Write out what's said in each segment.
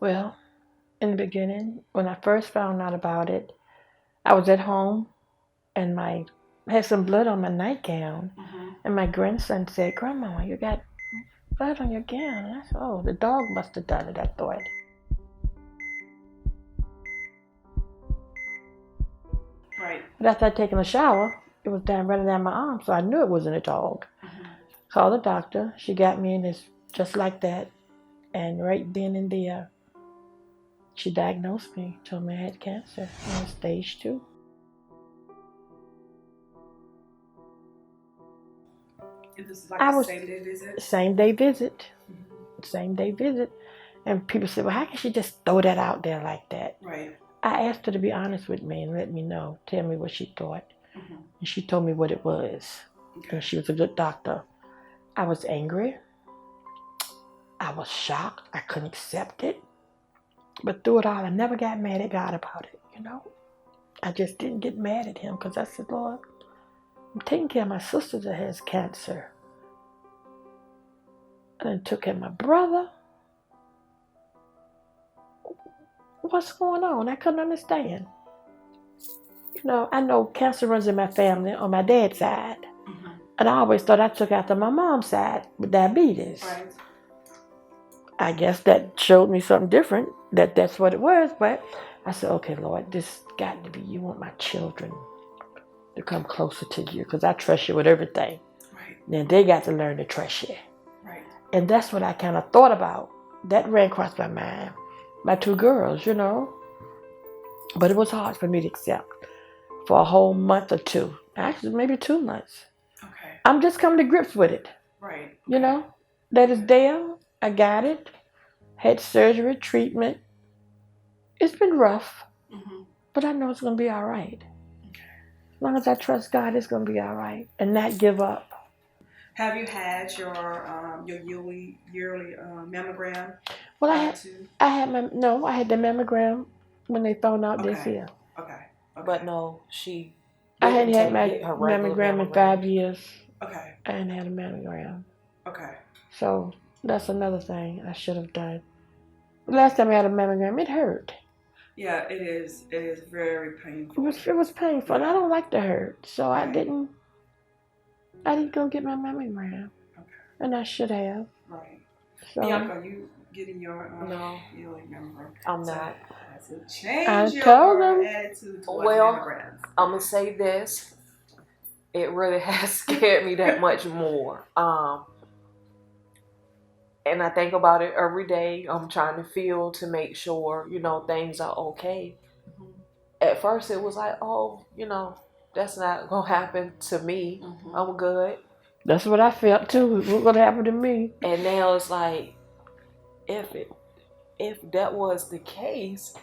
Well, in the beginning, when I first found out about it, I was at home and I had some blood on my nightgown. And my grandson said, "Grandma, you got blood on your gown." And I said, "Oh, the dog must have done it," I thought. Right. But after I'd taken a shower, it was running down my arm, so I knew it wasn't a dog. Called the doctor. She got me in this just like that. And right then and there, she diagnosed me, told me I had cancer, stage 2. And this is like a same-day visit? Same-day visit. Same-day visit. And people said, "Well, how can she just throw that out there like that?" Right. I asked her to be honest with me and let me know, tell me what she thought. And she told me what it was. Okay. And she was a good doctor. I was angry. I was shocked. I couldn't accept it. But through it all, I never got mad at God about it, I just didn't get mad at him because I said, "Lord, I'm taking care of my sister that has cancer. And I took care of my brother. What's going on?" I couldn't understand. I know cancer runs in my family on my dad's side. And I always thought I took after my mom's side with diabetes. Right. I guess that showed me something different, that's what it was. But I said, "Okay, Lord, this got to be, you want my children to come closer to you because I trust you with everything. Right. Then they got to learn to trust you." Right. And that's what I kind of thought about. That ran across my mind. My 2 girls, But it was hard for me to accept for a whole month or 2. Actually, maybe 2 months. Okay. I'm just coming to grips with it. Right. Okay. That is there. I got it. Had surgery, treatment. It's been rough. But I know it's going to be all right. Okay. As long as I trust God, it's going to be all right. And not give up. Have you had your yearly mammogram? Well, I had the mammogram when they found out this year. Okay. But no, I hadn't had my mammogram in 5 years. Okay. I hadn't had a mammogram. Okay. So that's another thing I should have done. The last time I had a mammogram, it hurt. Yeah, it is. It is very painful. It was painful, and I don't like the hurt, so I didn't go get my mammogram. Okay. And I should have. Right. So, Bianca, are you getting your no, yearly mammogram? I'm not. So change I your told them. attitude towards Well, mammograms. I'm gonna say this. It really has scared me that much more. And I think about it every day. I'm trying to feel to make sure, things are okay. At first it was like, oh, that's not going to happen to me. I'm good. That's what I felt too. What's going to happen to me? And now it's like, if that was the case,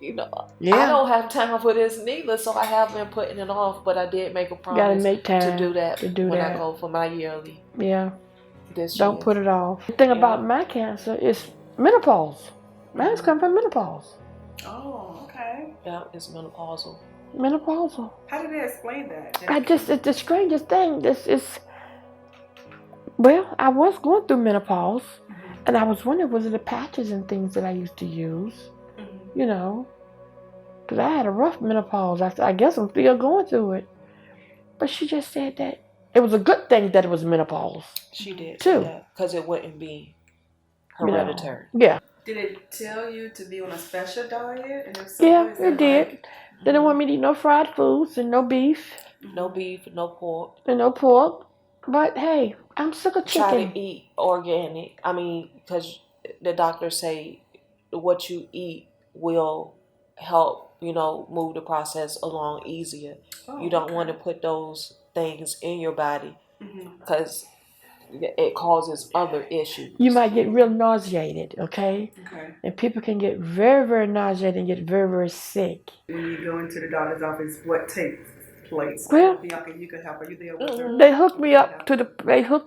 I don't have time for this neither. So I have been putting it off, but I did make a promise to do that when I go for my yearly. Yeah. Don't put it off. The thing about my cancer is menopause. Mine's come from menopause. Oh, okay. Yeah, it's menopausal. Menopausal. How did they explain that? It's the strangest thing. Well, I was going through menopause, and I was wondering, was it the patches and things that I used to use? Because I had a rough menopause. I guess I'm still going through it. But she just said that it was a good thing that it was menopause. She did too, because it wouldn't be hereditary. Yeah. Did it tell you to be on a special diet? And if so, it did. They didn't want me to eat no fried foods and no beef. No beef, no pork. And no pork. But hey, I'm sick of chicken. Try to eat organic. I mean, because the doctors say what you eat will help, move the process along easier. You don't want to put those things in your body because it causes other issues. You might get real nauseated, okay? And people can get very, very nauseated and get very, very sick. When you go into the doctor's office, what takes place? Well, Bianca, you could help. Are you there with her? They hooked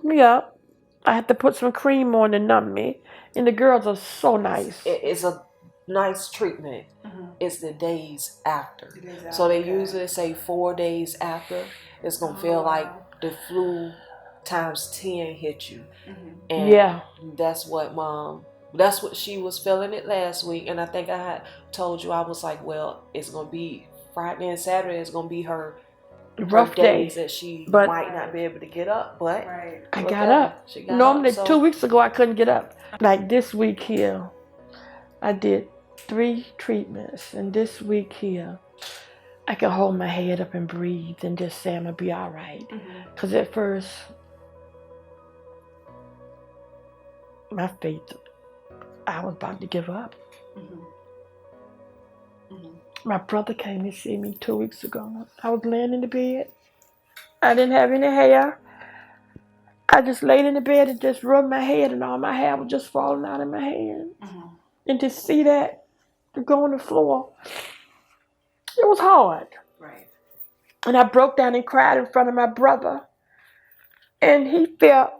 me up. I had to put some cream on to numb me. And the girls are so nice. It's a nice treatment. It's the days after. So they usually say 4 days after. It's going to feel like the flu times 10 hit you. Mm-hmm. And that's what she was feeling it last week. And I think I had told you, I was like, well, it's going to be Friday and Saturday is going to be her rough days day. that she But might not be able to get up. But I got up. She got Normally, up, so. 2 weeks ago, I couldn't get up. Like this week here, I did 3 treatments. And this week here, I can hold my head up and breathe and just say I'm going to be all right. Because at first, my faith, I was about to give up. My brother came to see me 2 weeks ago. I was laying in the bed. I didn't have any hair. I just laid in the bed and just rubbed my head, and all my hair was just falling out of my hand. And to see that, to go on the floor, it was hard. Right. And I broke down and cried in front of my brother. And he felt,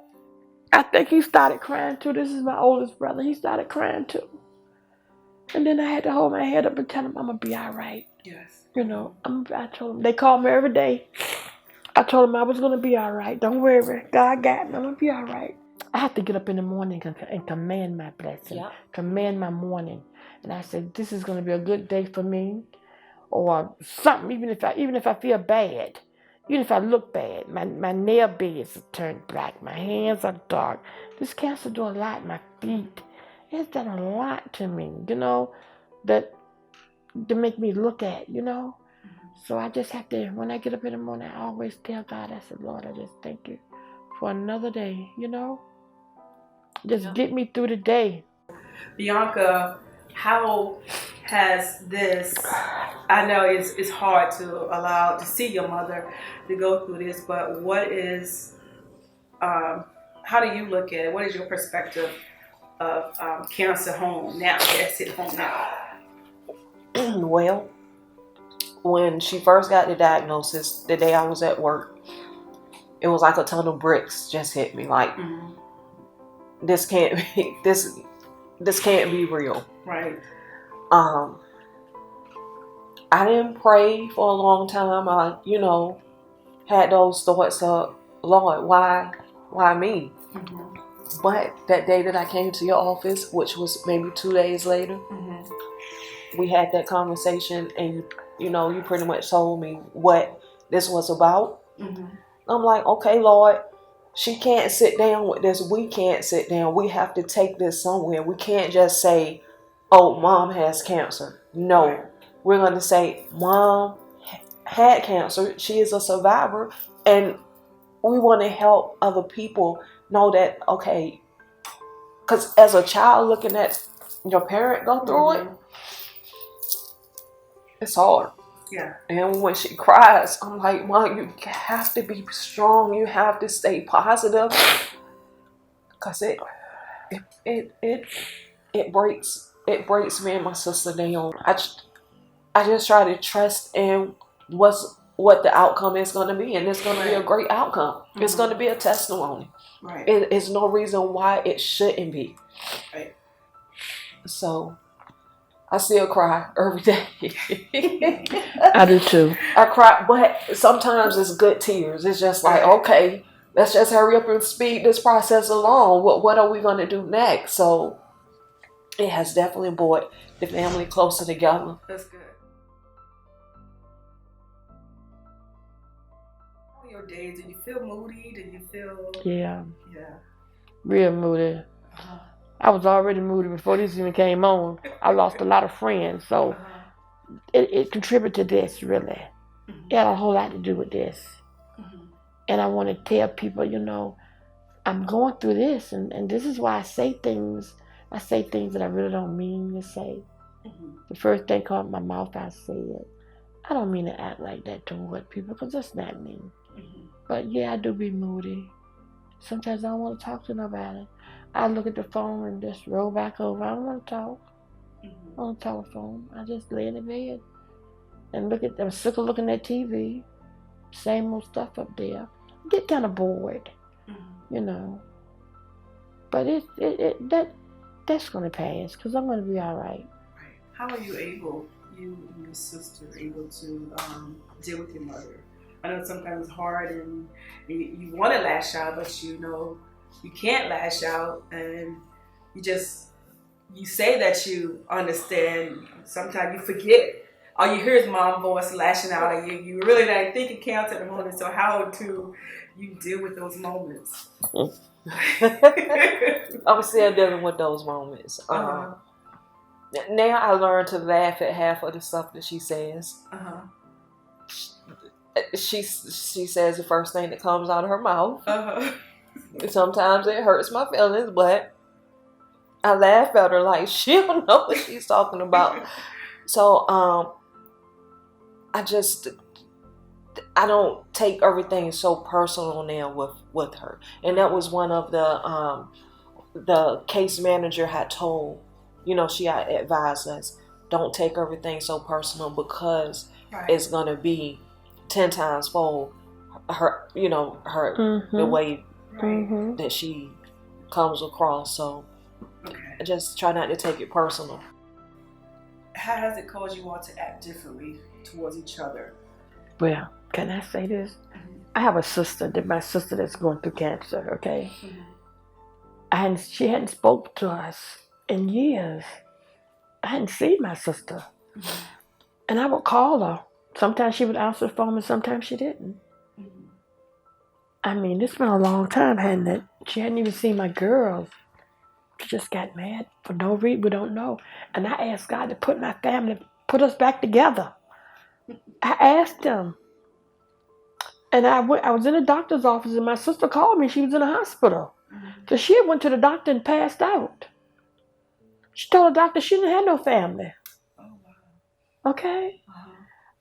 I think he started crying too. This is my oldest brother. He started crying too. And then I had to hold my head up and tell him I'm going to be all right. Yes. You know, I told him, they called me every day. I told him I was going to be all right. Don't worry. God got me. I'm going to be all right. I have to get up in the morning and command my blessing. Yep. Command my morning. And I said, this is going to be a good day for me. Or something, even if I feel bad. Even if I look bad. My nail beds have turned black. My hands are dark. This cancer do a lot. My feet. It's done a lot to me, you know, that to make me look at, you know. So I just have to, when I get up in the morning, I always tell God, I said, Lord, I just thank you for another day, you know. Just get me through the day. Bianca, how has this, I know it's hard to see your mother to go through this, but what is, how do you look at it? What is your perspective of cancer home now? That's it, home now. Well, when she first got the diagnosis, the day I was at work, it was like a ton of bricks just hit me. Like, this can't be real. Right. I didn't pray for a long time. I, had those thoughts of, Lord, why me? But that day that I came to your office, which was maybe 2 days later, we had that conversation, and you pretty much told me what this was about. I'm like, okay, Lord, she can't sit down with this. We can't sit down. We have to take this somewhere. We can't just say, oh, Mom has cancer. No, we're going to say, Mom had cancer. She is a survivor, and we want to help other people know that, okay, because as a child looking at your parent go through it, it's hard. Yeah. And when she cries, I'm like, Mom, you have to be strong. You have to stay positive, because it breaks me and my sister down. I just try to trust in what the outcome is going to be, and it's going to be a great outcome. It's going to be a testimony. Right. It's no reason why it shouldn't be. Right. So I still cry every day. I do too. I cry, but sometimes it's good tears. It's just like, okay, let's just hurry up and speed this process along. What are we going to do next? So it has definitely brought the family closer together. That's good. How are your days? Do you feel moody? Do you feel... Yeah. Yeah. Real moody. I was already moody before this even came on. I lost a lot of friends, so it contributed to this, really. It had a whole lot to do with this. And I want to tell people, I'm going through this, and this is why I say things that I really don't mean to say. The first thing came out of my mouth, I said, I don't mean to act like that toward people, because that's not me. But yeah, I do be moody. Sometimes I don't want to talk to nobody. I look at the phone and just roll back over. I don't want to talk on the telephone. I just lay in the bed and I'm sick of looking at TV. Same old stuff up there. I get kind of bored, But that's going to pass, because I'm going to be all right. How are you and your sister able to deal with your mother? I know sometimes it's hard and you want to lash out, but you know you can't lash out, and you say that you understand. Sometimes you forget. All you hear is mom voice lashing out at you. You really don't think it counts at the moment. So how do you deal with those moments? I'm still dealing with those moments. Now I learn to laugh at half of the stuff that she says. She says the first thing that comes out of her mouth. Sometimes it hurts my feelings, but I laugh at her like she don't know what she's talking about. So I don't take everything so personal now with her, and that was one of the case manager had told. She had advised us, don't take everything so personal, because it's gonna be 10 times fold her, the way that she comes across. So I just try not to take it personal. How has it caused you all to act differently towards each other? Well, can I say this? I have a sister, my sister that's going through cancer, okay? And she hadn't spoke to us in years. I hadn't seen my sister. And I would call her. Sometimes she would answer the phone and sometimes she didn't. I mean, it's been a long time, hadn't it? She hadn't even seen my girls. She just got mad for no reason. We don't know. And I asked God to put us back together. I asked him. And I was in the doctor's office and my sister called me. She was in the hospital. Because she had went to the doctor and passed out. She told the doctor she didn't have no family. Okay?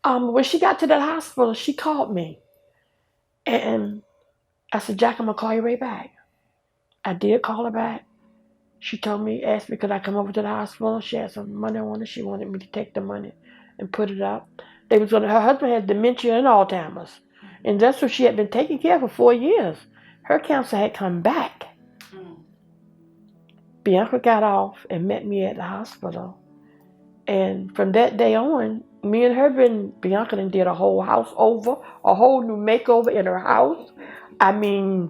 When she got to that hospital, she called me. And I said, Jack, I'm going to call you right back. I did call her back. She asked me could I come over to the hospital. She had some money on it. She wanted me to take the money and put it up. Her husband had dementia and Alzheimer's. And that's what she had been taking care of for 4 years. Her cancer had come back. Bianca got off and met me at the hospital. And from that day on, me and her Bianca did a whole house over, a whole new makeover in her house. I mean,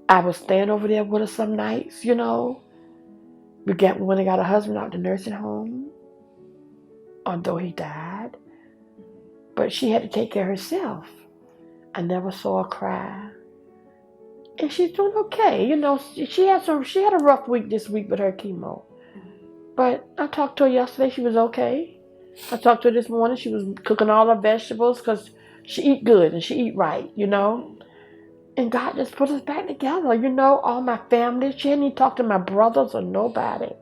I was staying over there with her some nights, When I got her husband out the nursing home, although he died. But she had to take care of herself. I never saw her cry. And she's doing okay. She had a rough week this week with her chemo. But I talked to her yesterday. She was okay. I talked to her this morning. She was cooking all her vegetables because she eat good and she eat right, And God just put us back together, all my family. She hadn't even talked to my brothers or nobody.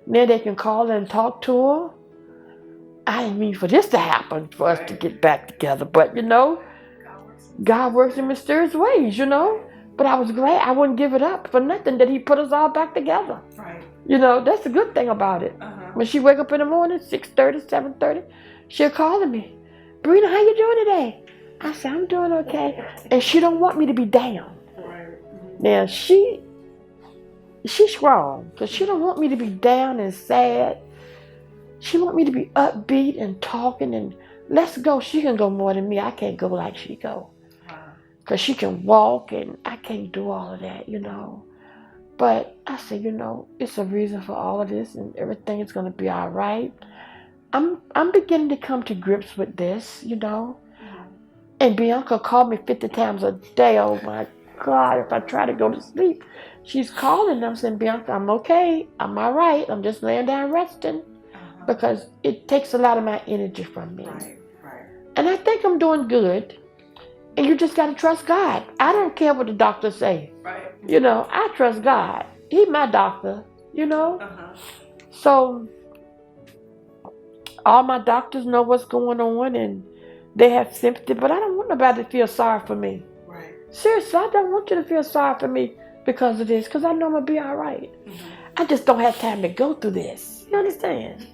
Now they can call and talk to her. I didn't mean for this to happen, for us to get back together. But, God works in mysterious ways, But I was glad I wouldn't give it up for nothing that he put us all back together. Right. That's the good thing about it. When she wake up in the morning, 6:30, 7:30, she'll call me. Sabrina, how you doing today? I said, I'm doing okay. And she don't want me to be down. Right. Now, she's strong because she don't want me to be down and sad. She want me to be upbeat and talking and let's go. She can go more than me. I can't go like she go. Because she can walk and I can't do all of that, But I said, it's a reason for all of this and everything is going to be all right. I'm beginning to come to grips with this, And Bianca called me 50 times a day. Oh my God, if I try to go to sleep, she's calling them saying, Bianca, I'm okay. I'm all right. I'm just laying down resting. Because it takes a lot of my energy from me. Right. And I think I'm doing good. And you just got to trust God. I don't care what the doctors say. Right. I trust God. He's my doctor, So all my doctors know what's going on and they have sympathy, but I don't want nobody to feel sorry for me. Right. Seriously, I don't want you to feel sorry for me because of this, because I know I'm going to be all right. I just don't have time to go through this. You understand?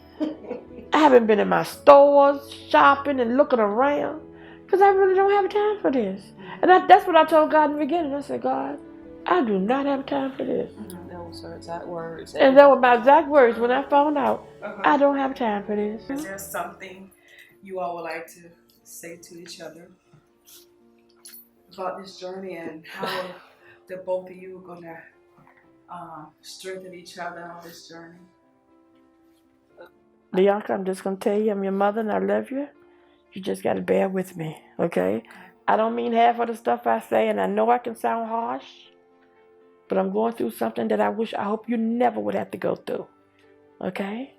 I haven't been in my stores shopping and looking around because I really don't have time for this. And that's what I told God in the beginning. I said, God, I do not have time for this. That was her exact words. And that was my exact words when I found out. I don't have time for this. Is there something you all would like to say to each other? about this journey and how the both of you are gonna strengthen each other on this journey. Bianca, I'm just gonna tell you, I'm your mother and I love you. You just gotta bear with me, okay? I don't mean half of the stuff I say, and I know I can sound harsh, but I'm going through something that I hope you never would have to go through, okay?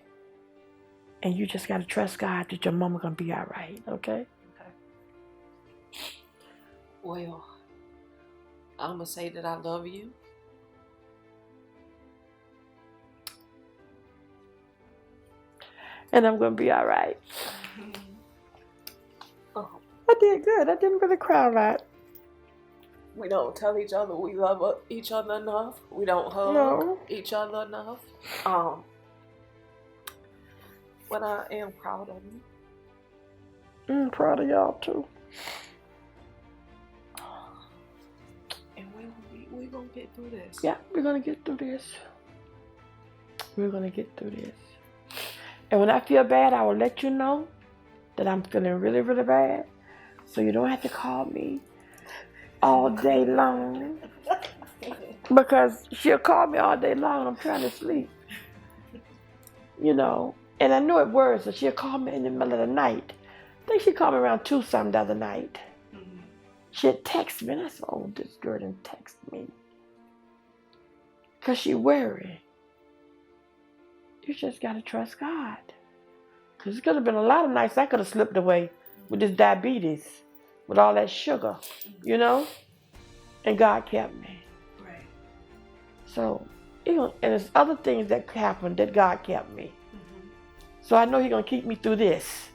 And you just gotta trust God that your mama gonna be all right, okay? Well, I'm gonna say that I love you. And I'm gonna be all right. Oh, I did good. I didn't really cry a lot. we don't tell each other we love each other enough. We don't hug each other enough. But I am proud of you. I'm proud of y'all too. And we're gonna get through this. Yeah, we're gonna get through this. We're gonna get through this. And when I feel bad, I will let you know that I'm feeling really, really bad. So you don't have to call me all day long. Because she'll call me all day long and I'm trying to sleep. You know. And I know it works, so she'll call me in the middle of the night. I think she called me around 2 something the other night. She'll text me, and I said, oh, this girl didn't text me. Because she worried. You just got to trust God. Because it could have been a lot of nights I could have slipped away with this diabetes, with all that sugar, you know? And God kept me. Right. So, you know, and there's other things that happened that God kept me. So I know He's going to keep me through this.